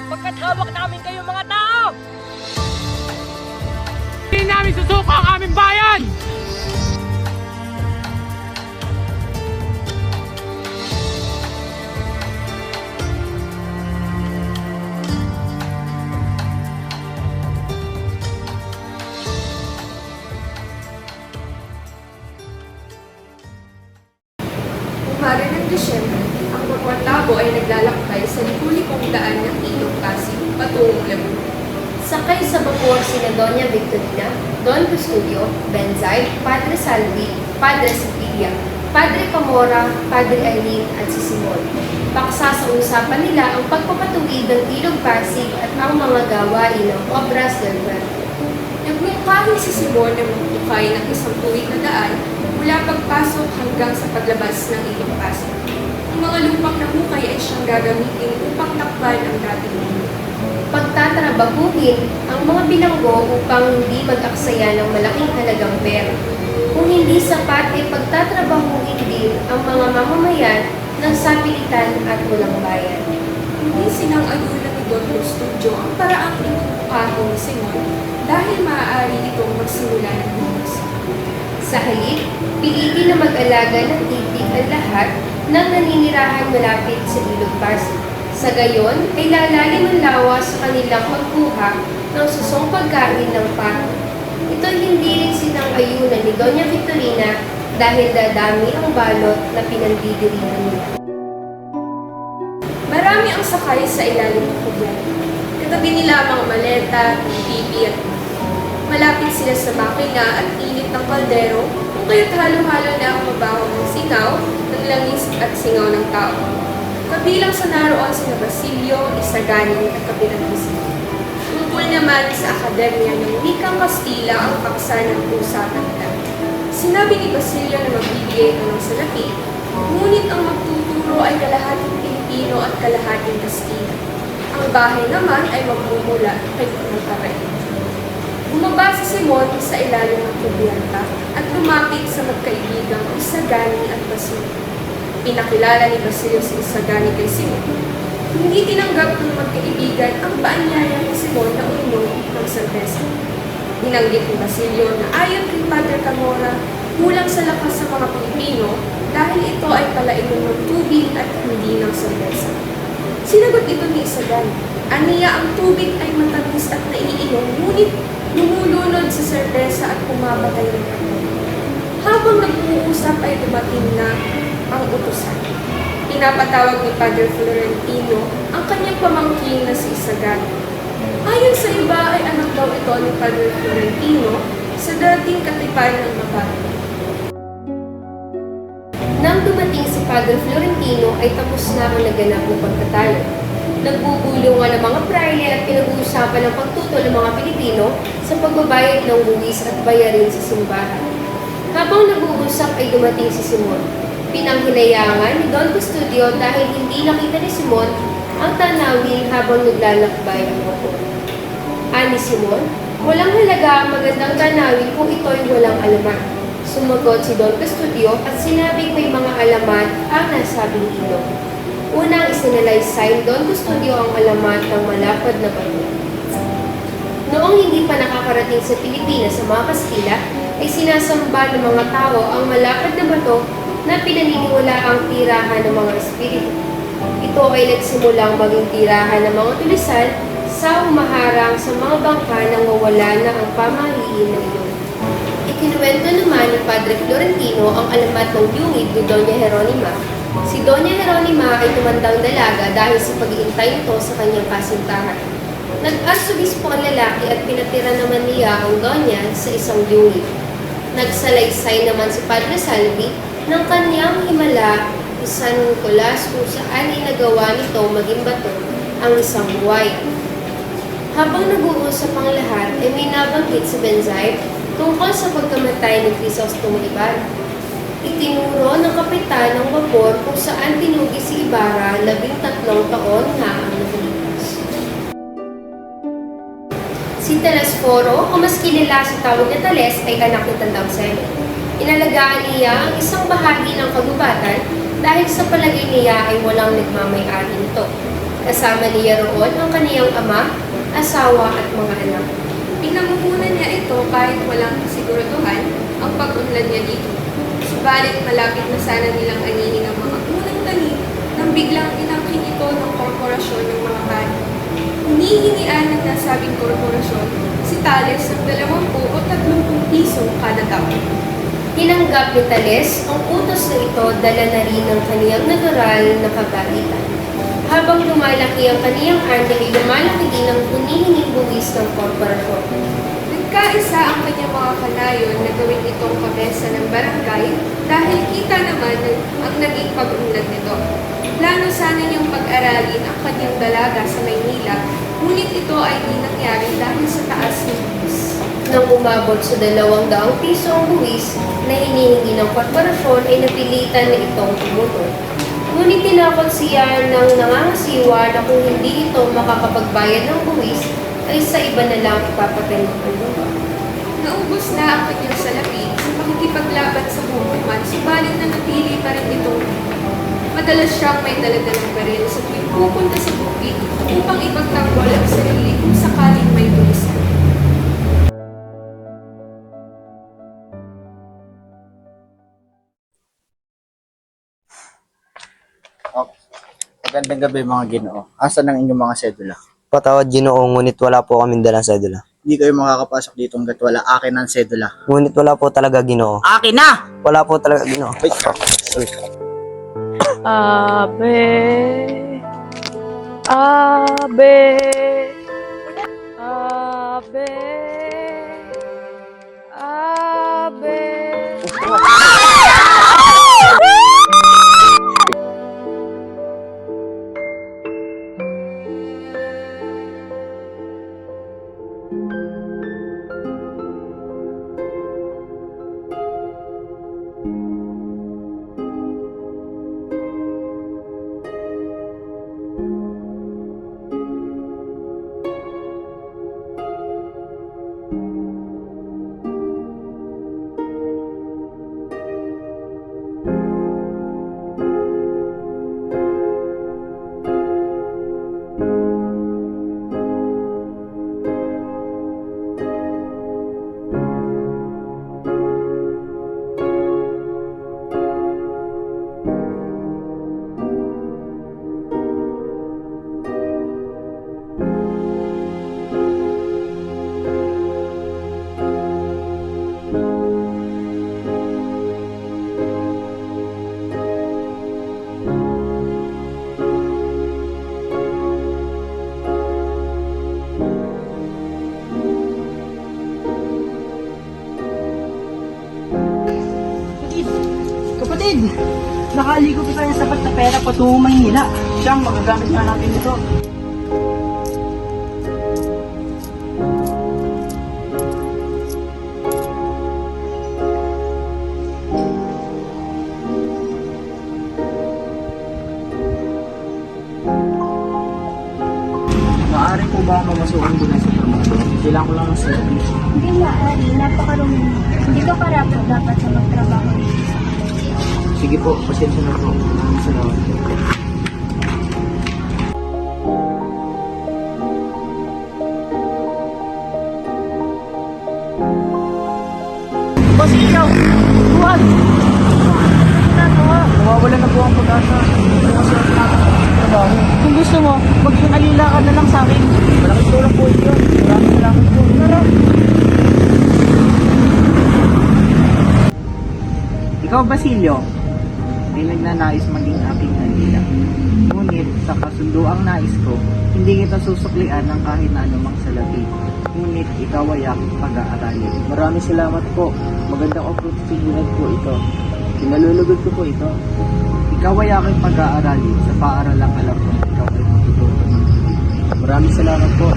pagkat hawak namin kayo mga tao! Hindi namin susuko ang aming bayan! Umari ng Disyembre, ang Magwantabo ay naglalakbay sa liku-likong daan ng Ilog Pasig patungong Laguna. Sakay sa bapor sina Doña Victorina, Don Custodio, Benzay, Padre Salvi, Padre Sipilia, Padre Camora, Padre Aileen at si Simon. Paksa sa usapan nila ang pagpapatuwid ng Ilog Pasig at ang mga gawain ng Obras del Puerto. Nagmungkahi si Simon na magtukay ng isang tuwid na daan mula pagpasok hanggang sa paglabas ng Ilog Pasig. Ang mga lupang nahukay ay siyang gagamitin upang takpan ang dating mundo. Pagtatrabahuhin ang mga bilanggo upang hindi mag-aksaya ng malaking halagang pera. Kung hindi sapat ay pagtatrabahuhin din ang mga mamamayan ng sapilitan at walang bayan. Hindi sinang-ayunan ni Don Custodio ang paraang inuukahin ni Simon dahil maaari itong magsimula ng bukas. Sa halip, pilitin na mag-alaga ng titig ang lahat ng naninirahan malapit sa Ilog Pasig. Sa gayon, ay lalalim ang lawa sa kanilang pagkuha ng susong pagkain ng pato. Ito hindi rin sinang-ayunan ni Doña Victorina dahil dadami ang balot na pinandidirihan nila. Marami ang sakay sa ilalim ng kubyat. Katabi nila ang mga maleta, pipi at malapit sila sa makina at init ng kaldero kung kaya't halo-halo na ang mabaho ng singaw, ng langis at singaw ng tao. Kabilang sa naroon sina Basilio, Isaganin at Kapitan Vicente. Tungkol naman sa Akademya ng Wikang Kastila ang paksa ng usapan nila. Sinabi ni Basilio na magbibigay ng salapi, ngunit ang magtuturo ay kalahating Pilipino at kalahating Kastila. Ang bahay naman ay magmumula kay Pangkaray. Bumaba si Simon sa ilalim ng kubyerta at lumapit sa magkaibigang Isagani at Basilio. Pinakilala ni Basilio si Isagani kay Simon. Hindi tinanggap ng magkaibigan ang paanyaya ni Simon na uminom ng serbesa. Binanggit ni Basilio na ayon kay Padre Camora, kulang sa lakas sa mga Pilipino dahil ito ay palainom ng tubig at hindi ng serbesa. Sinagot ito ni Isagani. Aniya ang tubig ay matamis at naiinom, ngunit lumulunod sa serbesa at pumabatay ng apoy. Habang nag-uusap ay dumating na ang utusan. Pinapatawag ni Padre Florentino ang kanyang pamangkin na si Isagani. Ayon sa iba ay anak daw ito ni Padre Florentino sa dating katipan ng Navarro. Nang dumating si Padre Florentino ay tapos na ang naganap ng pagtatalo. Nagbubulungan ang mga praile at pinag-uusapan ang pagtutol ng mga Pilipino sa pagbabayad ng buwis at bayarin sa simbahan. Habang nag-uusap ay dumating si Simon. Pinanghinayangan ni Don Custodio dahil hindi nakita ni Simon ang tanawin habang naglalakbay ang motor. Ani Simon, walang halaga ang magandang tanawin kung ito'y walang alamat. Sumagot si Don Custodio at sinabing may mga alamat ang nasabing ilog. Unang isinalaysay Don Custodio ang alamat ng malapad na bato. Noong hindi pa nakakarating sa Pilipinas sa mga Kastila, ay sinasamba ng mga tao ang malapad na bato na pinaniniwala ang tirahan ng mga espiritu. Ito ay nagsimulang maging tirahan ng mga tulisan sa humaharang sa mga bangka nang mawala na ang pamahiin ng iyon. Ikinuwento naman ni Padre Florentino ang alamat ng yungib ni Doña Jeronima. Si Doña Jeronima ay tumandang dalaga dahil sa pag-iintay nito sa kanyang kasintahan. Nag-arsobispo ang lalaki at pinatira naman niya ang Doña sa isang yungib. Nagsalaysay naman si Padre Salvi ng kanyang himala ni San Nicolas kung saan inagawa nito maging bato ang isang buhay. Habang nag-uusap ang lahat, ay may nabanggit si Benzay tungkol sa pagkamatay ni Crisostomo Ibarra. Itinuro ng kapitan ng vapor kung saan tinugi si Ibarra 13 taon na ang nakalipas. Si Telesforo, o mas kilala sa tawag na Tales, ay anak ni Tandang Seme. Inalagaan niya ang isang bahagi ng kagubatan dahil sa palagay niya ay walang nagmamay-ari nito. Kasama niya roon ang kaniyang ama, asawa at mga anak. Pinamumunan niya ito kahit walang kasiguraduhan ang pag-unlad niya dito. Subalit malapit na sana nilang anihin ang mga unang tanim nang biglang inangkin ito ng korporasyon ng mga kani. Hinihinian ng nasabing korporasyon si Tales ng 20 o 30 piso kada taon. Tinanggap ni Tales ang utos na ito dala na rin ng kaniyang natural na kabaitan. Habang lumalaki ang kaniyang ani ay lumalaki din ang hinihinging buwis ng korporasyon. Nagkaisa ang kanyang mga kanayon na gawin itong kabesa ng barangay dahil kita naman ang naging pag-unlad nito. Plano sana niyang pag-aralin ang kanyang dalaga sa Maynila, ngunit ito ay di nangyari dahil sa taas ng buwis. Nang umabot sa 200 piso ang buwis na hinihingi ng korporasyon ay napilitan na itong tumutol. Ngunit tinakot siya ng nangangasiwa na kung hindi ito makakapagbayad ng buwis, ay sa iba na lang ipapatanim ang lupa. Naubos na ang kanyang salapi sa pakikipaglaban sa hukuman, subalit na napili pa rin itong madalas siyang may daladalang baril sa tuwing pupunta sa bukid upang ipagtanggol ang sarili kung sakaling may tulisan. Oh, magandang gabi mga Ginoo. Asan ang inyong mga sedula? Patawad Ginoo, ngunit wala po kaming dalang sedula. Hindi kayo makakapasok dito hanggat wala. Akin ang sedula. Ngunit wala po talaga Ginoo. Akin na! Wala po talaga Ginoo. Wait. Ave, Ave, Ave, Ave. Kapatid, nakaligo pa tayo ng sapat na pera patungo Maynila. Siyang magagamit na natin ito. Maaari po ba mamasukin doon sa promotion? Kailangan ko lang ng service. Hindi maaari, napakarumi. Hindi ka parapat dapat sa magtrabaho. Sige po, pasensya na po. Maraming salamat. Boss, ikaw! Tuwan! Nawawala na po ang pag-asa. Kasi ang trabaho. Kung gusto mo, maging alila ka na lang sa akin. Malaking tulong po ito. Maraming salamat po. Tara! Ikaw, Basilio, ay nagnanais maging aking alila. Ngunit sa kasunduang nais ko, hindi kita susuklian ng kahit na anumang salapi. Ngunit ikaw ay aking pag-aaralin. Maraming salamat po. Magandang oportunidad po ito. Kinalulugod ko po ito. Ikaw ay aking pag-aaralin sa paaralang alam ko. Ikaw ay matututo ng higit. Maraming salamat po.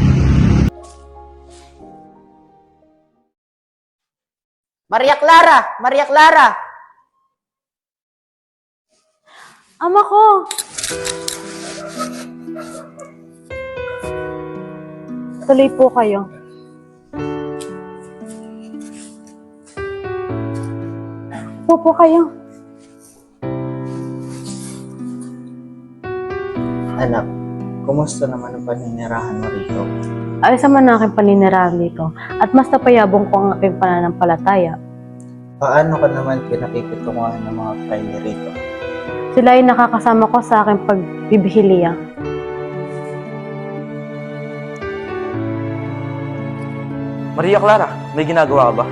Maria Clara! Maria Clara! Ama ko! Tuloy po kayo. Upo kayo. Anak, Kumusta naman ang paninirahan mo rito? Ayos naman ang aking paninirahan dito at mas napayabong ko ang aking pananampalataya. Paano ka naman pinakikitunguhan ng mga praile rito? Sila ay nakakasama ko sa aking pagbibihiliya. Maria Clara, may ginagawa ka ba?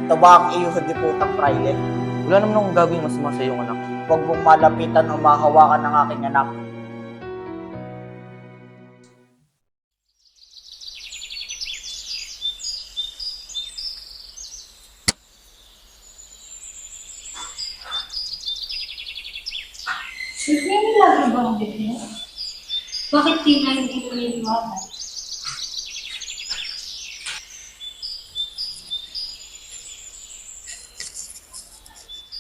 Ito ba ang iyong diputang praile? Wala naman akong gagawing masama sa iyong anak. Huwag mong malapitan o mahawakan ng aking anak. Sir, may milagro ba ang bibig? Bakit di na hindi ko niliwanag?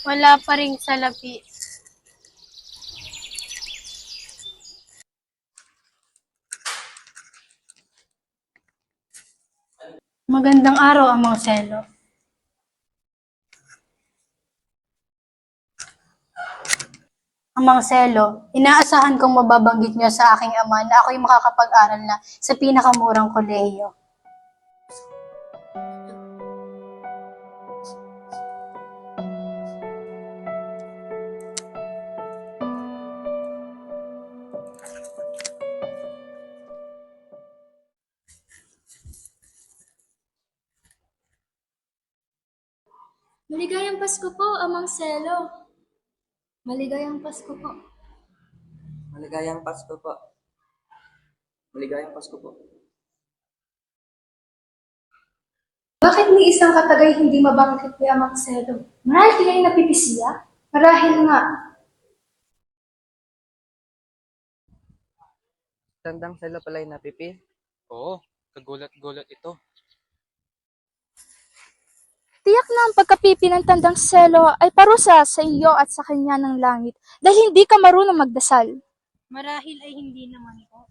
Wala pa rin salapi. Magandang araw, Amang Selo. Amang Selo, inaasahan kong mababanggit niyo sa aking ama na ako'y makakapag-aral na sa pinakamurang kolehiyo. Maligayang Pasko po, Amang Selo. Maligayang Pasko po. Maligayang Pasko po. Maligayang Pasko po. Bakit ni isang katagay hindi mabanggit ni Amang Selo? Marahil kaya'y napipisiya? Marahil nga. Tandang Selo pala'y napipi. Oo, kagulat-gulat ito. Tiyak na ang pagkapipi ng tandang Selo ay parusa sa iyo at sa kanya ng langit dahil hindi ka marunong magdasal. Marahil ay hindi naman po.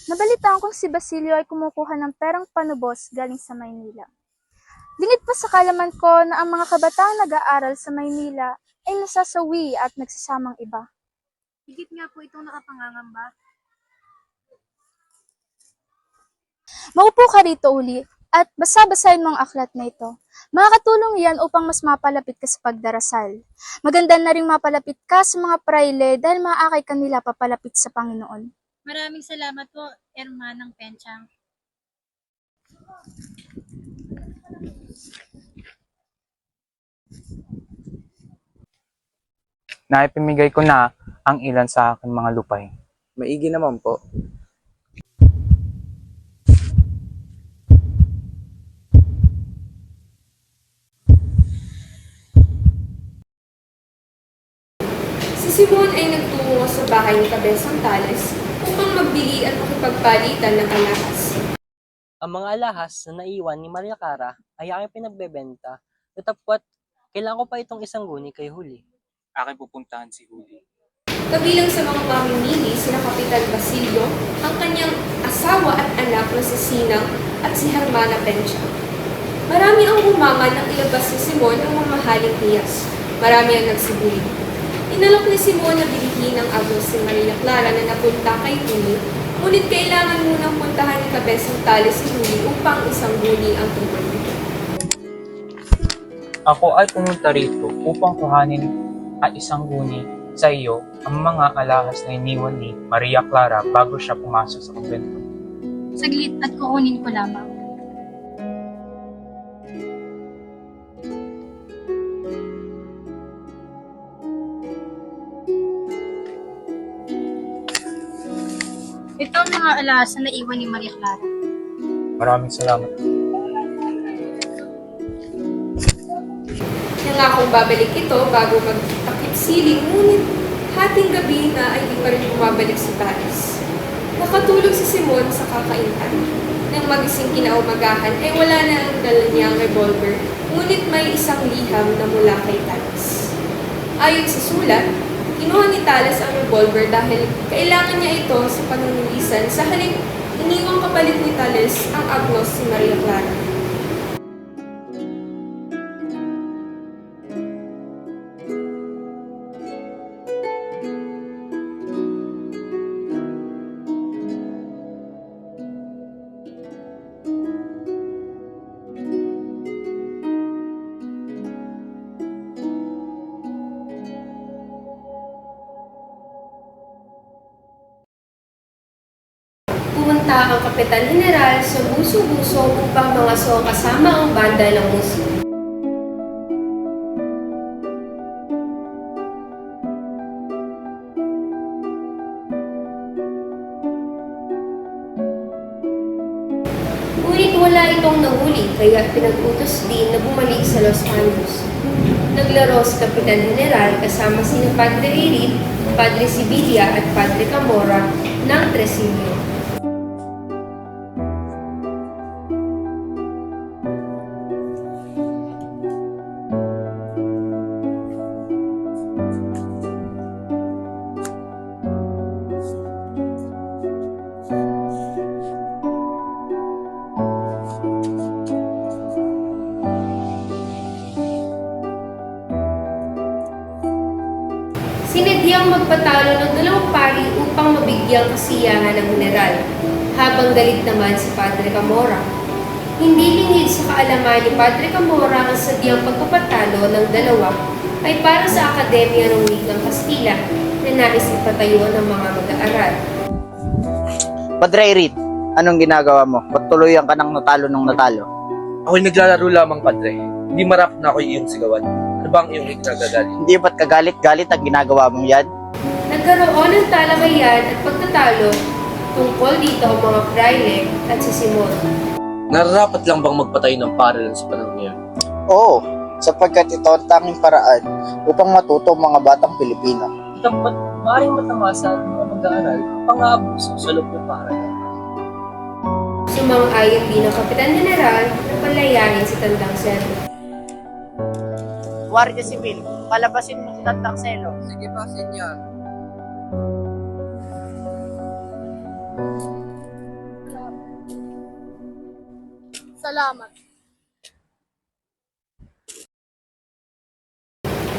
Nabalitaan kong si Basilio ay kumukuha ng perang panubos galing sa Maynila. Lingid pa sa kalaman ko na ang mga kabataan nag-aaral sa Maynila ay nasasawi at nagsasamang iba. Higit nga po itong nakapangangamba. Maupo ka rito uli at basa-basahin mo ang aklat na ito. Makakatulong yan upang mas mapalapit ka sa pagdarasal. Maganda na rin mapalapit ka sa mga praile dahil maaakay kanila papalapit sa Panginoon. Maraming salamat po, Hermanang Penchang. Naipamigay ko na ang ilan sa aking mga lupay. Maigi naman po. Si Simon ay nagtungo sa bahay ni Cabezang Tales upang magbili at makipagpalitan ng alahas. Ang mga alahas na naiwan ni Maria Clara ay aking pinagbebenta. Natapwat, kailangan ko pa itong isang guni kay Huli. Aking pupuntahan si Huli. Kabilang sa mga pamimili sina Kapitan Basilio, ang kanyang asawa at anak na si Sinang at si Hermana Pencha. Marami ang humanga ng ilabas ni Simon ang mamahaling hiyas. Marami ang nagsibuli. Inalok ni Simon na bilihin ang agos si Maria Clara na napunta kay Huli, ngunit kailangan munang puntahan ni Cabezang Tales si Huli upang isang guni ang tungkol nito. Ako ay pumunta rito upang kuhanin at isang guni sa iyo ang mga alahas na iniwan ni Maria Clara bago siya pumasok sa kumbento. Saglit at kukunin ko lamang. Ito ang mga alahas na naiwan ni Maria Clara. Maraming salamat. Nangakong babalik ito bago magtakip siling, ngunit hating gabi na ay di pa rin bumabalik si Tales. Nakatulog si Simon sa kakaintan. Nang magising kinaumagahan ay wala na ang dala niyang revolver, ngunit may isang liham na mula kay Tales. Ayon sa sulat, kinuha ni Tales ang revolver dahil kailangan niya ito sa panunilisan, sa halip iniwang kapalit ni Tales ang agnos si Maria Clara. pumunta ang Kapitan General sa buso-buso upang mangaso kasama ang banda ng musik. Ngunit wala itong nahuli kaya pinag-utos din na bumalik sa Los Angeles. Naglaro si Kapitan General kasama sina Padre Irit, Padre Sibilia at Padre Camora ng Tresillo. Sinadyang magpatalo ng dalawang pari upang mabigyang kasiyahan ng general, habang galit naman si Padre Camora. Hindi lingid sa kaalaman ni Padre Camora ang sadyang pagpapatalo ng dalawa ay para sa Akademya ng Wikang Kastila na nais ipatayo ng mga mag-aaral. Padre Irit, anong ginagawa mo? Ba't tuluyan ka ng natalo ng natalo? Ako'y naglalaro lamang, Padre. Hindi marap na ako iyong sigawan. Ano ba ang iyong ikinagagalit? Hindi ba't kagalit-galit ang ginagawa mong yan? Nagkaroon ng talakayan at pagtatalo tungkol dito ang mga praile at si Simon. Nararapat lang bang magpatay ng paralan sa panahon ngayon? Oo, sapagkat ito ang tanging paraan upang matuto ang mga batang Pilipino. Dapat maaaring matamasa ng mga mag-aaral ang pang-aabuso sa loob ng paaralan. Sumang-ayon din ang Kapitan General na palayain si Tandang Selo. Guardia Civil, palabasin mo si Tandang Selo. Sige pa, senyor. Salamat.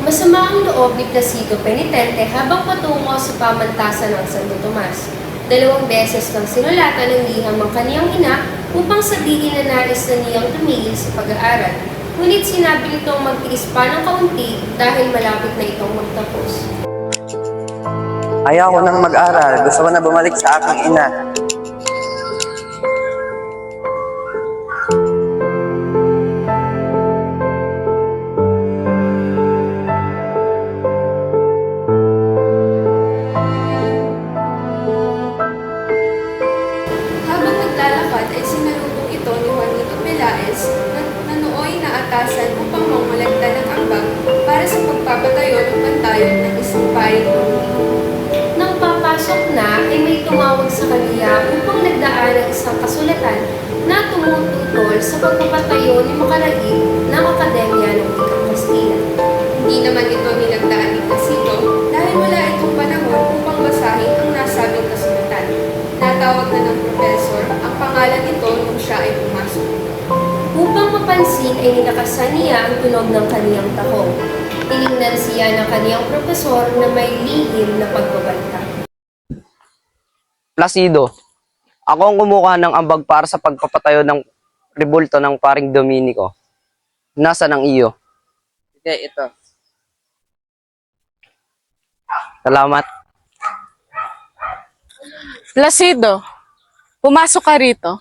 Masama ang loob ni Placido Penitente habang patungo sa pamantasan ng Santo Tomas. 2 beses nang sinulatan ng liham ang kaniyang ina upang sabihin na nais na niyang tumigil sa pag-aaral. Ngunit sinabi nitong magtiis pa ng kaunti dahil malapit na itong magtapos. Ayaw ko nang mag-aral. Gusto ko na bumalik sa aking ina. Habang naglalakad ay sinalubong ito ni Juanito Pelaez na nooy naatasan upang mangolekta ng ambag para sa pagpapatayo ng pantayon ng isang paring Dominico. Nang papasok na ay may tumawag sa kaniya upang nagdaan ng isang kasulatan na tumututol sa pagpapatayo ni Macaraig ng Akademya ng Wikang Kastila. Hindi naman ito nilagdaan ni Placido dahil wala itong panahon upang basahin ang nasabing kasulatan. Natawag na ng professor ang pangalan nito nung siya ay pumasok. Upang mapansin ay ninakasan niya ang tunog ng kaniyang tahong. Tiningnan siya ng kaniyang propesor na may lihim na pagbabanta. Placido, ako ang kumuha ng ambag para sa pagpapatayo ng rebulto ng paring Dominico. Nasaan ang iyo? Sige, ito. Salamat. Placido, pumasok ka rito.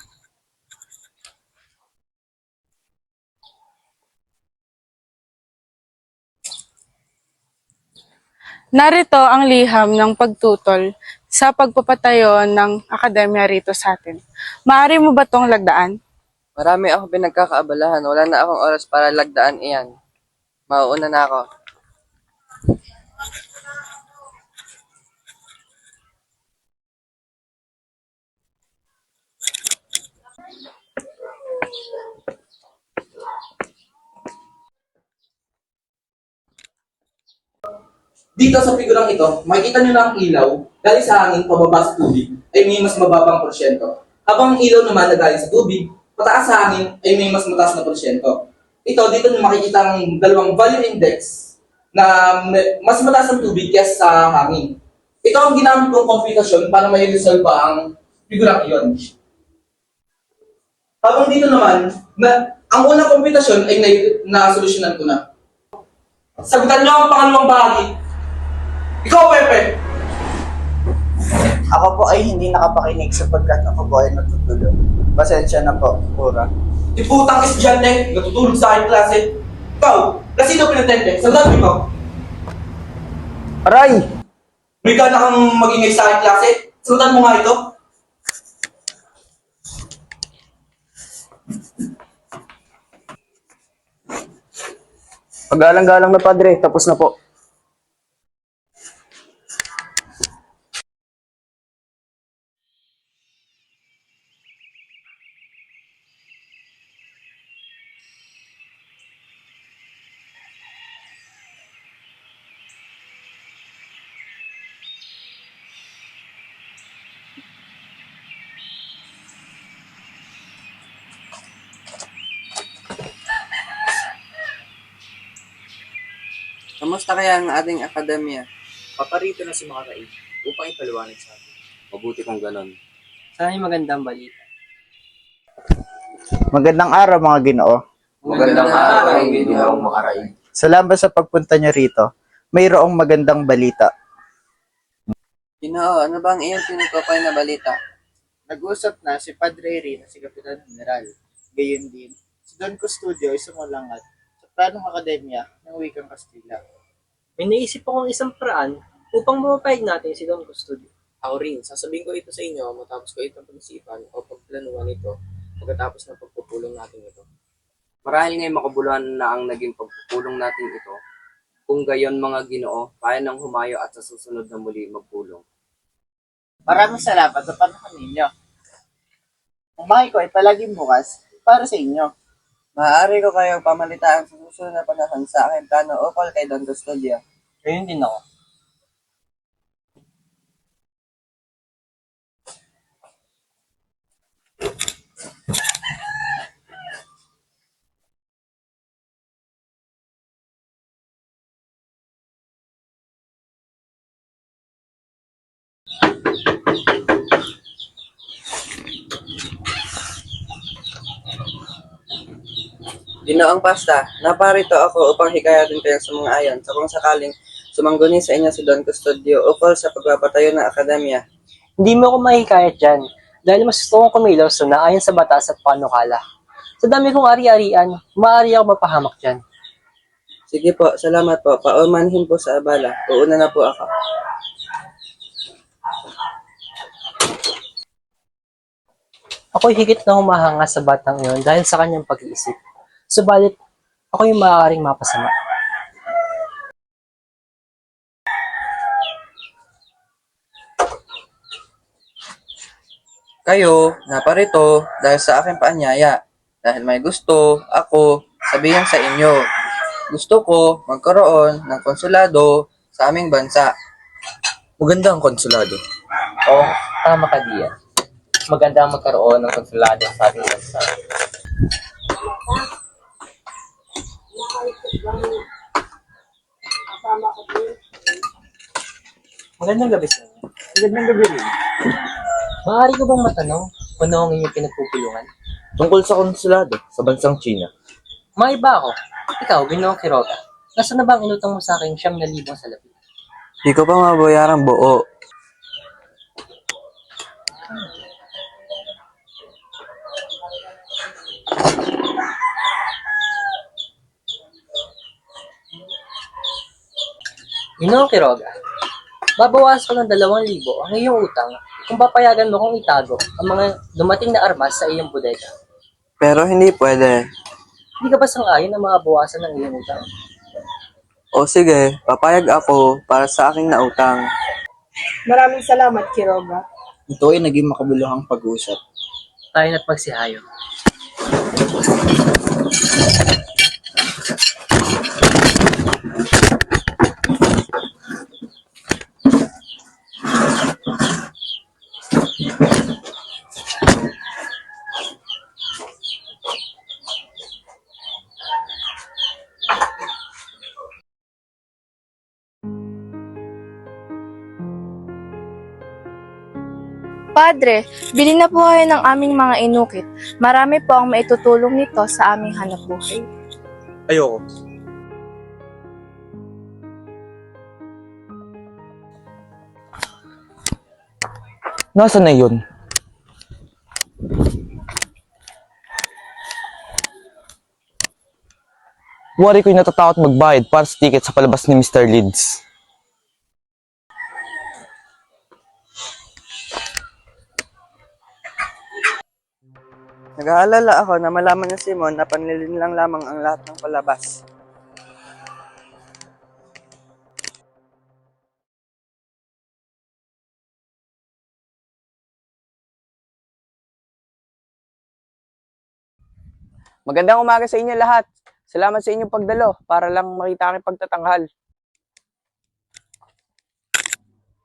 Narito ang liham ng pagtutol sa pagpapatayo ng akademya rito sa atin. Maaari mo ba itong lagdaan? Marami ako pinagkakaabalahan. Wala na akong oras para lagdaan iyan. Mauuna na ako. Dito sa figurang ito, makikita nyo na ang ilaw galing sa hangin pababa sa tubig ay may mas mababang porsyento. Habang ang ilaw naman na galing sa tubig, pataas sa hangin ay may mas mataas na porsyento. Ito, dito nyo makikita ang dalawang value index na mas mataas ang tubig kaysa sa hangin. Ito ang ginamit kong computation para may resolve ang figurang iyon. Habang dito naman, ang unang computation ay na-solusyonan ko na. Sagutan nyo ang pangalawang bahagi. Ikaw, Pepe! Ako po ay hindi nakapakinig sapagkat ako po ay natutulog. Pasensya na po, Kura. Di putang estudyante, natutulog sa aking klase. Ikaw, kasi daw pinatente, sandal mo ikaw. Aray! May gana kang magingay sa aking klase, sandal mo nga ito. Pagalang-galang na padre, tapos na po. Kamusta kaya ang ating akademya? Paparito na si mga kaib upang ipaliwanag sa atin. Mabuti kung ganon. Sana may magandang balita. Magandang araw mga Ginoo. Magandang araw, ginawang makaraig. Salamat sa pagpunta niyo rito. Mayroong magandang balita. Ginoo, ano ba ang iyong tinutukoy na balita? Nag-usap na si Padre Rin at si Kapitan General. Gayon din, si Don Custodio ay sumulangat sa planong akademya ng wikang Kastila. May naisip akong isang paraan upang mapapayag natin si Don Custodio. Ako rin, sasabihin ko ito sa inyo matapos ko itong pag-isipan o pagplanuhan ito pagkatapos ng pagpupulong natin ito. Marahil nga'y makabuluhan na ang naging pagpupulong natin ito. Kung gayon mga Ginoo, kaya nang humayo at sa susunod na muli magpulong. Maraming salamat sa panahon ninyo. Ang bahay ko ay palaging bukas para sa inyo. Maaari ko kayong pamalitaan sa susunod na panahon sa aking plano ukol kay Don Custodio. Ngayon din ako. Ginoong Pasta, naparito ako upang hikayatin kayo sa mga ayon sa kung sakaling sumangguni sa inyo si Don Custodio ukol sa pagpapatayo ng akademya. Hindi mo ako mahikayat dyan dahil mas gusto kong kumilaw sa naayon sa batas at panukala. Sa dami kong ari-arian, maaari ako mapahamak dyan. Sige po, salamat po. Paumanhin po sa abala. Uuna na po ako. Ako'y higit na humahanga sa batang iyon dahil sa kanyang pag-iisip. Subalit, ako yung maaaring mapasama. Kayo, naparito dahil sa aking paanyaya. Dahil may gusto, ako, sabihin sa inyo. Gusto ko magkaroon ng konsulado sa aming bansa. Maganda ang konsulado. Oo, tama ka diyan. Maganda ang magkaroon ng konsulado sa ating bansa. Magandang gabi sa inyo. Magandang gabi rin. Maaari ko bang matanong kung ano ang inyong pinagpupulungan? Tungkol sa konsulado sa bansang China. Maiba ako. Ikaw, Ginoong Quiroga. Nasaan na ba ang inutang mo sa akin 9,000 salapi? Di ko pa mabayaran buo. Ginoong Quiroga, babawas ko ng 2,000 ang iyong utang kung papayagan mo kong itago ang mga dumating na armas sa iyong bodega. Pero hindi pwede. Hindi ka ba sang-ayon na mabawasan ng iyong utang? O sige, papayag ako para sa aking nautang. Maraming salamat, Quiroga. Ito ay naging makabuluhang pag-uusap. Tayo na't magsihayo. Padre, bilhin na po kayo ng aming mga inukit. Marami po ang maitutulong nito sa aming hanapbuhay. Ayoko. Nasaan na yun? Wari ko'y natatakot magbayad para sa ticket sa palabas ni Mr. Leeds. Nag-aalala ako na malaman ni Simon na panlilin lang lamang ang lahat ng palabas. Magandang umaga sa inyo lahat. Salamat sa inyong pagdalo para lang makita kami pagtatanghal.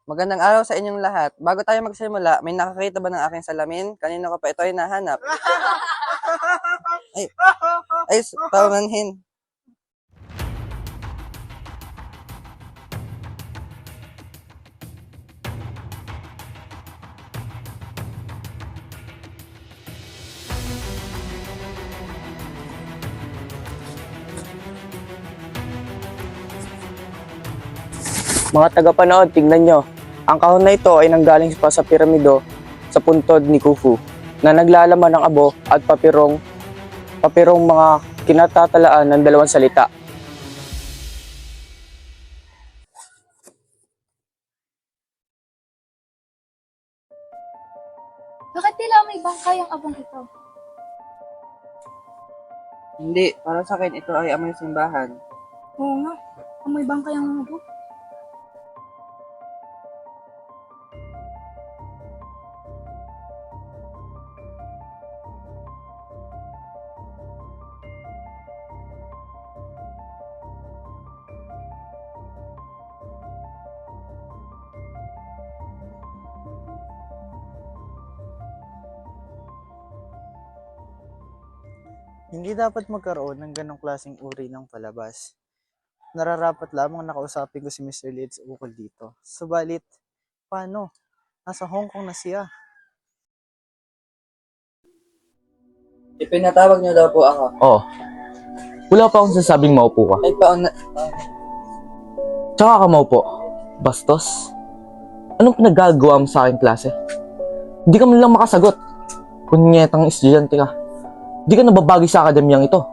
Magandang araw sa inyong lahat. Bago tayo magsimula, may nakakita ba ng aking salamin? Kanino ka pa ito ay nahanap? Ay, paumanhin. Mga tagapanood, tingnan nyo. Ang kahon na ito ay nanggaling pa sa piramido sa puntod ni Khufu na naglalaman ng abo at papirong mga kinatatalaan ng dalawang salita. Bakit tila may bangkay ang abong ito? Hindi, para sa akin ito ay amoy simbahan. Oo nga, amoy bangkay ang abo. Hindi dapat magkaroon ng ganong klaseng uri ng palabas. Nararapat lamang nakausapin ko si Mr. Leeds ukol dito. Subalit, paano? Nasa Hong Kong na siya. Ipinatawag niyo daw po ako. Oh, wala pa akong sasabing maupo ka. Ay, Tsaka ka maupo. Bastos. Anong pinagagawa mo sa aking klase? Hindi ka man lang makasagot. Kunyetang estudyante ka. Hindi ka nababagay sa akademiyang ito.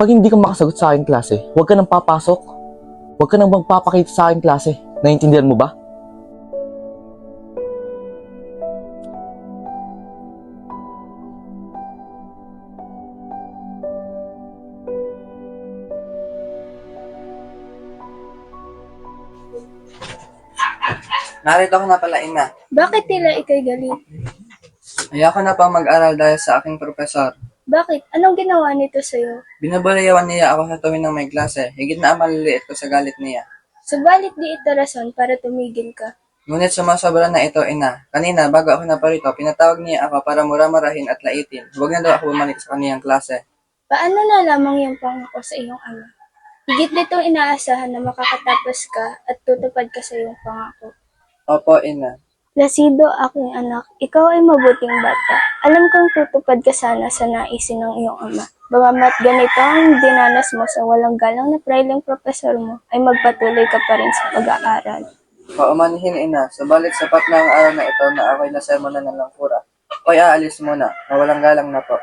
Pag hindi ka makasagot sa aking klase, huwag ka nang papasok. Huwag ka nang magpapakita sa aking klase. Naiintindihan mo ba? Narito ko na pala, Ina. Bakit tila ikay galit? Ayoko na pang mag-aral dahil sa aking profesor. Bakit? Anong ginawa nito sa'yo? Binabalayawan niya ako sa tuwing ng may klase. Higit na ang maliliit ko sa galit niya. Subalit di ito rason para tumigil ka. Ngunit sumasobra na ito, Ina. Kanina, bago ako naparito, pinatawag niya ako para mura-marahin at laitin. Huwag na daw ako bumalik sa kaniyang klase. Paano na lamang yung pangako sa iyong ama? Higit nitong inaasahan na makakatapos ka at tutupad ka sa iyong pangako. Opo, Ina. Placido, aking anak, ikaw ay mabuting bata. Alam kong tutupad ka sana sa naisin ng iyong ama. Bagamat ganito ang dinanas mo sa walang galang na praileng profesor mo, ay magpatuloy ka pa rin sa pag-aaral. Paumanhin, Ina. Subalit sapat na ang araw na ito na ako'y nasermonan ng langkura. Ako'y aalis muna, na walang galang na po.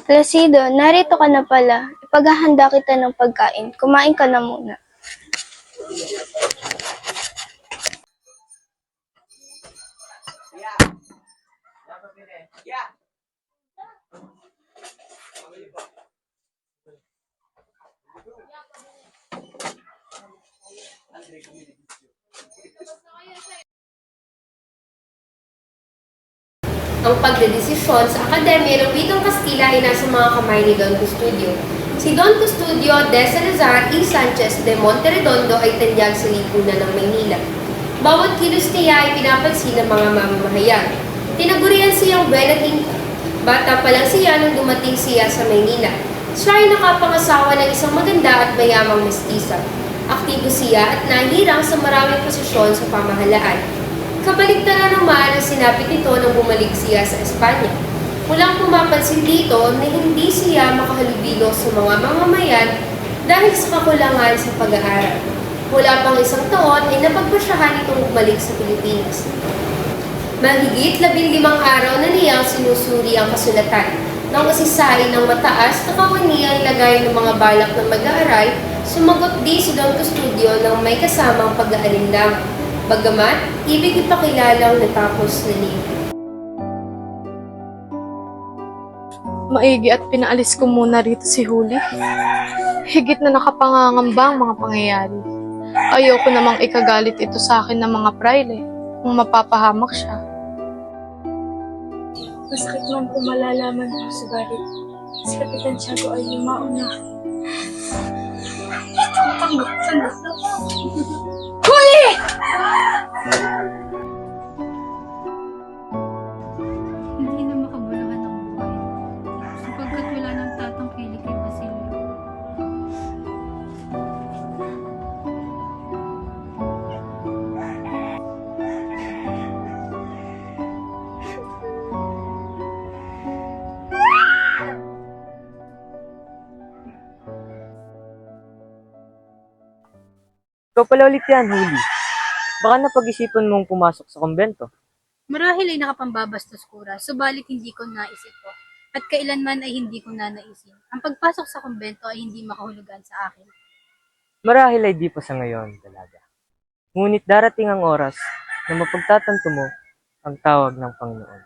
Placido, narito ka na pala. Ipaghahanda kita ng pagkain. Kumain ka na muna. Ang pagdedesisyon sa Akademya ng Wikang Kastila ay nasa mga kamay ni Don Custodio. Si Don Custodio de Salazar y Sanchez de Monterredondo ay tanyag sa lipunan ng Maynila. Bawat kilos niya ay pinapansin ng mga mamamahayan. Tinagurian siyang Buena Tinta. Bata pa lang siya nung dumating siya sa Maynila. Siya ay nakapangasawa ng isang maganda at mayamang mestiza. Aktibo siya at nahirang sa maraming posisyon sa pamahalaan. Kabaligtaran naman ang sinapit nito nang bumalik siya sa Espanya. Walang pumapansin dito na hindi siya makahalubilo sa mga mamamayan dahil sa kakulangan sa pag-aaral. Wala pang isang taon ay napagpasyahan itong bumalik sa Pilipinas. Mahigit 15 araw na niyang sinusuri ang kasulatan nang masisain ng mataas na kawaniyang lagay ng mga balak ng mag-aaral, sumagot di si Don Custodio ng may kasamang pag-aalinlang. Bagamat, ibig ipakilalang natapos na niya. Maigi at pinaalis ko muna rito si Huli. Higit na nakapangangamba ang mga pangyayari. Ayoko namang ikagalit ito sa akin ng mga praile kung mapapahamak siya. Masakit man kung malalaman ko, subalit si Kapitan Tiago ay lumauna. Huli! Hindi na makabuluhan ng buhay sapagkat wala nang tatangkili kay Basilio. Ikaw pala ulit yan, Huli. Baka napag-isipan mong pumasok sa kumbento. Marahil ay nakapambabastos kura, subalit hindi ko nais ito. At kailanman ay hindi ko nanaisin. Ang pagpasok sa kumbento ay hindi makahulugan sa akin. Marahil ay di pa sa ngayon, dalaga. Ngunit darating ang oras na mapagtatanto mo ang tawag ng Panginoon.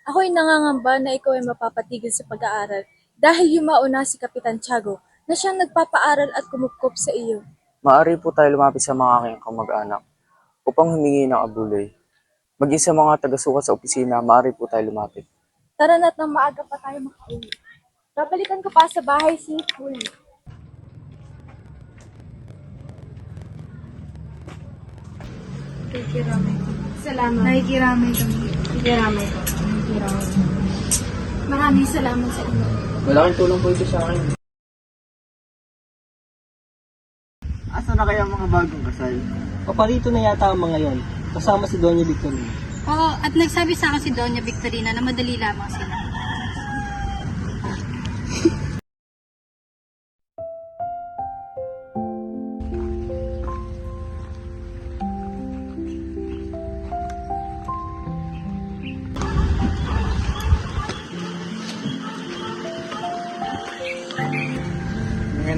Ako'y nangangamba na ikaw ay mapapatigil sa pag-aaral dahil yumauna si Kapitan Tiago na siyang nagpapaaral at kumupkop sa iyo. Maaari po tayo lumapit sa mga aking kamag-anak upang humingi ng abulay. Maging sa mga taga-sukat sa opisina, maaari po tayo lumapit. Tara na't nang maaga pa tayo makauwi. Babalikan ko pa sa bahay si Huli. Nakikiramay ko. Salamat. Nakikiramay kami. Nakikiramay ko. Nakikiramay ko. Maraming salamat sa inyo. Malaking tulong po ito sa akin. Asa na kaya ang mga bagong kasal? Paparito na yata ang mga yon, kasama si Doña Victorina. Oo, at nagsabi sa akin si Doña Victorina na madali lamang sila.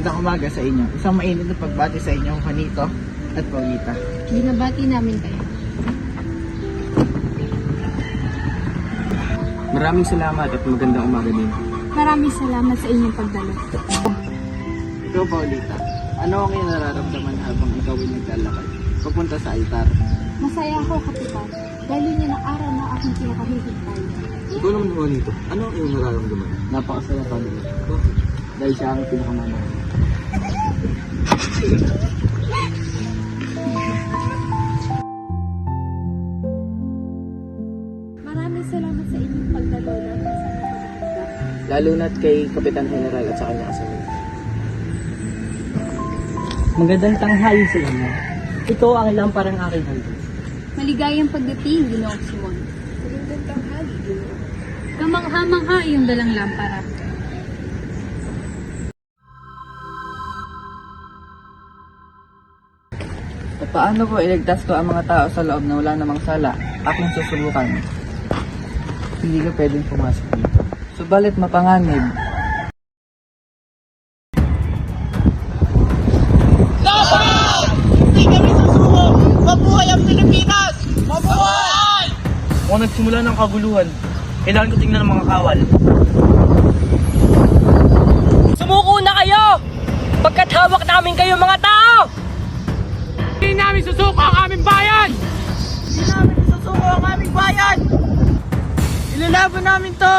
Magandang umaga sa inyo. Isang mainit na pagbati sa inyong Juanito at Paulita. Binabati namin kayo. Maraming salamat at magandang umaga din. Maraming salamat sa inyong pagdalo. Ikaw, Paulita, ano ang iyong nararamdaman habang ikaw ay naglalakad papunta sa altar? Masaya ako, Kapitan. Dahil yun yung araw na aking pinakahihintay. Ikaw naman naman nito. Ano ang iyong nararamdaman? Napakasaya, Paulita. Dahil siya ang pinakamamahal. Maraming salamat sa inyong pagdalo na sa pagdalo. Lalo na't kay Kapitan General at sa kanya kasama. Magandang tanghali sa inyo. Ito ang ilang parang aking handa. Maligayang pagdating, Ginoong Simon. Magandang tanghali, Ginoon. Kamangha-mangha iyong dalang lampara. At paano ko iligtas ko ang mga tao sa loob na wala namang sala? Aking susubukan. Hindi ka pwedeng pumasok dito. Subalit mapanganib. Hindi kami susuko! Mabuhay ang Pilipinas! Mabuhay! Kung nagsimula ng kaguluhan, kailangan ko tingnan ng mga kawal. Sumuko na kayo! Pagkat hawak namin kayo mga tao! Hindi namin susuko ang aming bayan! Hindi namin susuko ang aming bayan! Ilalaban namin to!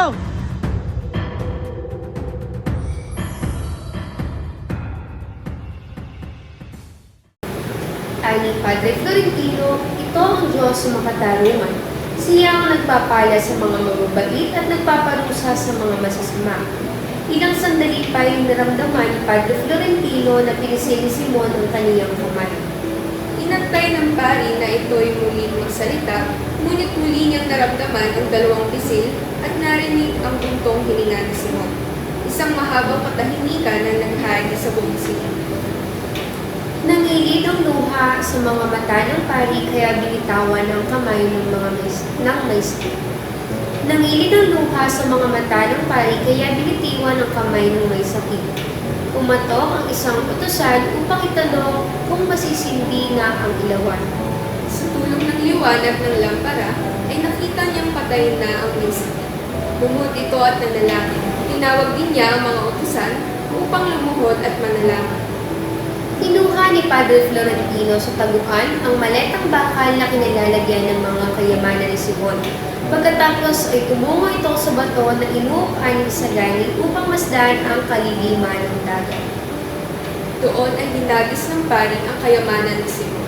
Ani Padre Florentino, ito ang Diyos sa makatarungan. Siya ang nagpapala sa mga mababait at nagpaparusa sa mga masasama. Ilang sandali pa yung naramdaman ni Padre Florentino Florentino na pinisil ni Simon ang kaniyang kamay. Inantay ng pari na ito'y muling magsalita, ngunit muli niyang naramdaman ang dalawang pisil at narinig ang buntong hininga ni Simon. Isang mahabang katahimikan na naghagi sa buong silid. Nangilid ang luha sa mga mata ng pari kaya binitawan ang kamay ng maestro. Nangilid ang luha sa mga mata ng pari kaya binitiwan ang kamay ng may sakit. Pumatok ang isang utusan upang itanong kung masisindi na ang ilawan. Sa tulong ng liwanag ng lampara, ay nakita niyang patay na ang may sakit. Bumut ito at nanalangin. Tinawag din niya ang mga utusan upang lumuhod at manalangin. Kinuha ni Padre Florentino sa taguan ang maletang bakal na kinilalagyan ng mga kayamanan ni Simon. Pagkatapos ay tumungo ito sa bato na inuupan ni Sagani upang masdan ang kaliliman ng dagat. Doon ay hinagis ng pari ang kayamanan ni Simon.